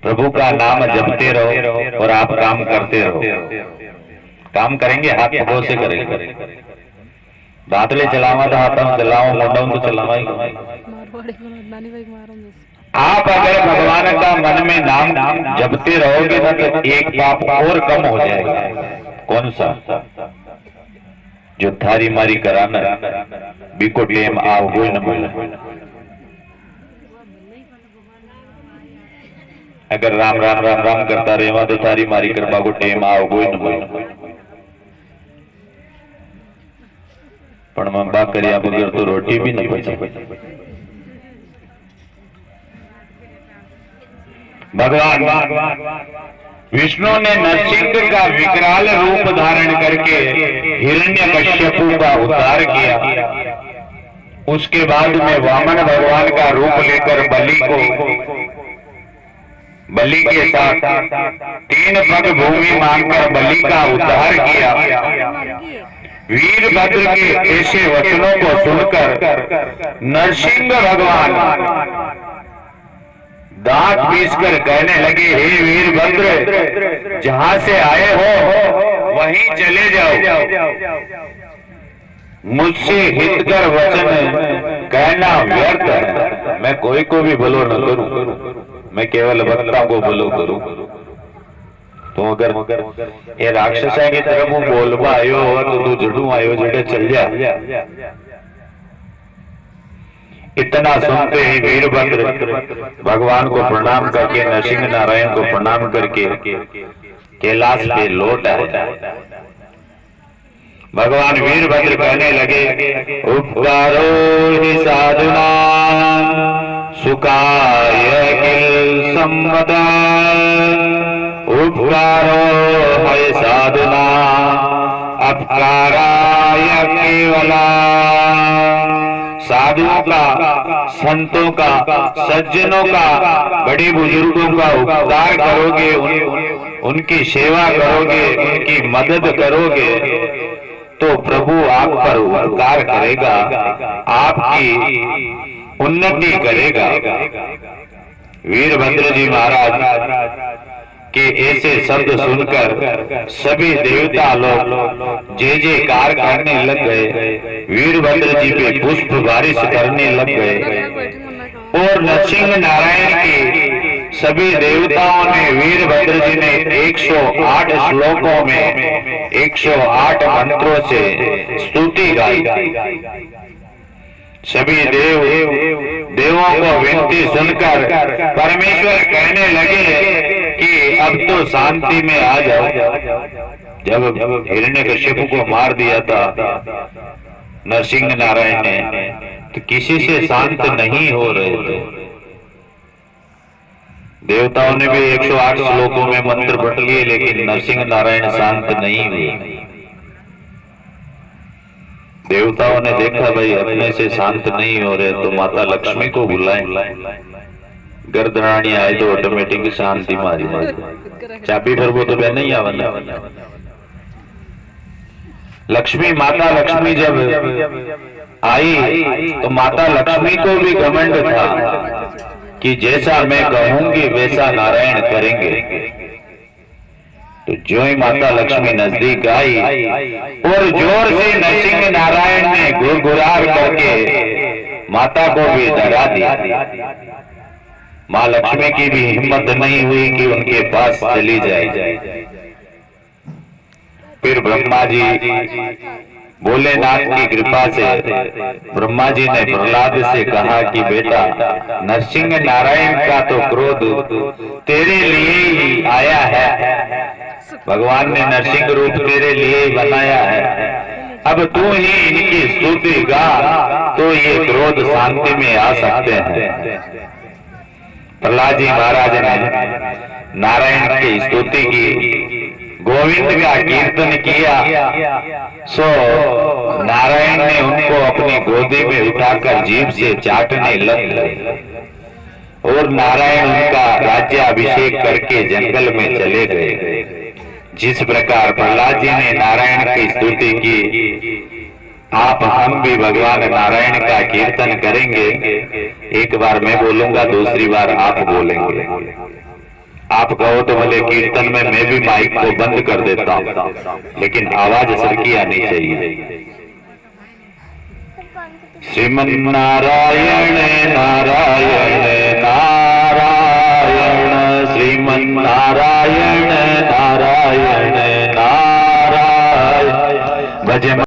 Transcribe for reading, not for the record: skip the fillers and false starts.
प्रभु का नाम जपते रहो और आप काम करते रहो। काम करेंगे हाथ पगों से करेंगे। दांतले चलावा तो हाथ में चलाओ, मुंडों तो चलावा ही। आप अगर भगवान का मन में नाम जपते रहोगे ना तो एक पाप और कम हो जाएगा। कौन सा? जो थारी मारी कराना बिको टेम आओ कोई न बोले। अगर राम राम राम राम करता रहेगा तो थारी मारी करवा को टेम आओ कोई न बोले। पण मंबा करिया बगैर तो रोटी भी न पचे। भगवान विष्णु ने नरसिंह का विकराल रूप धारण करके हिरण्यकश्यपु का उद्धार किया। उसके बाद में वामन भगवान का रूप लेकर बलि के साथ 3 पग भूमि मांगकर बलि का उद्धार किया। वीरभद्र के ऐसे वचनों को सुनकर नरसिंह भगवान दांत पीसकर कहने लगे, हे वीरभद्र, जहां से आए हो वहीं चले जाओ। मुझसे हितकर वचन कहना व्यर्थ है। मैं कोई को भी भलो न करूं, मैं केवल वक्ता को भलो करूं। तो अगर ये राक्षस की तरफ हूं बोलवा आयो हो तो तू जड़ू आयो जड़े चल जा। इतना सुनते ही वीरभद्र भगवान को प्रणाम करके नरसिंह नारायण को प्रणाम करके कैलाश पे लौट आए। भगवान वीरभद्र कहने लगे, उपकारो हि साधुना सुखाय किल संवदा। उपकारो है साधुना अपकाराय केवला। साधुओं का, संतों का, सज्जनों का, बड़े बुजुर्गों का उपकार करोगे, उनकी सेवा करोगे, उनकी मदद करोगे तो प्रभु आप पर उपकार करेगा, आपकी उन्नति करेगा। वीरभद्र जी महाराज के ऐसे शब्द सुनकर सभी देवता लोग जय जयकार करने लग गए। वीरभद्र जी पे पुष्प बारिश करने लग गए और नरसिंह नारायण के सभी देवताओं ने वीरभद्र जी ने 108 श्लोकों में 108 मंत्रों से स्तुति गाई। सभी देवों को विनती सुनकर परमेश्वर कहने लगे कि अब तो शांति में आ जाओ। जब हिरण्यकश्यप को मार दिया था नरसिंह नारायण ने तो किसी से शांत नहीं हो रहे थे। देवताओं ने भी 108 श्लोकों में मंत्र पढ़ लिए लेकिन नरसिंह नारायण शांत नहीं हुए। देवताओं ने देखा भाई अपने से शांत नहीं हो रहे तो माता लक्ष्मी को बुलाएं। गर्दरानी आए तो ऑटोमेटिक शांति मारी चाबी फिर वो तो बह नहीं आवन। लक्ष्मी माता लक्ष्मी जब आई तो माता लक्ष्मी को भी घमंड था कि जैसा मैं कहूंगी वैसा नारायण करेंगे। तो जो ही माता लक्ष्मी नजदीक आई और जोर से नरसिंह नारायण ने गुरगुरार करके माता को भी डरा दिया। माँ लक्ष्मी की भी हिम्मत नहीं हुई कि उनके पास चली जाए। फिर ब्रह्मा जी भोलेनाथ की कृपा से ब्रह्मा जी ने प्रहलाद से कहा कि बेटा नरसिंह नारायण का तो क्रोध तेरे लिए ही आया है। भगवान ने नरसिंह रूप तेरे लिए ही बनाया है। अब तू ही इनकी स्तुति गा तो ये क्रोध शांति में आ सकते हैं। प्रहलाद जी महाराज ने नारायण की स्तुति की, गोविंद का कीर्तन किया। सो नारायण ने उनको अपनी गोदी में उठाकर जीभ से चाटने लगे और नारायण उनका राज्याभिषेक करके जंगल में चले गए। जिस प्रकार प्रहलाद जी ने नारायण की स्तुति की, आप हम भी भगवान नारायण का कीर्तन करेंगे। एक बार मैं बोलूंगा, दूसरी बार आप बोलेंगे। आप कहो तो भले कीर्तन में मैं भी माइक को बंद कर देता हूँ, लेकिन आवाज असर की आनी चाहिए। श्रीमन नारायण नारायण नारायण, श्रीमन नारायण